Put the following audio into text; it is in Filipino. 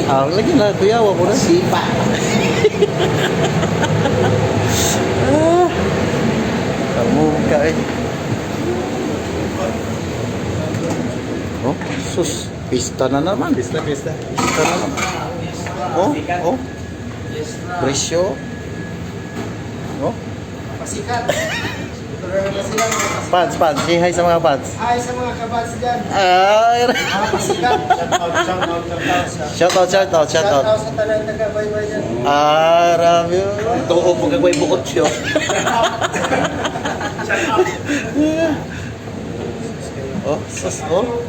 Ah, lagi na, kuyawa ko na. Sipa. Kamu ka eh. Oh, sus. Pista na naman. Pista. Pista na naman. Oh, oh. Presyo. Oh. Pasikat. Tuloy na sila mga pasikat. Pads. Say hi sa mga pads. Ay, sa mga kabats dyan. Ay, Mga pasikat. shout out. Shout out sa talang taga-baybay dyan. Ah, rami. Tuo mo gagawin bukod siya. Oh, sus. Oh.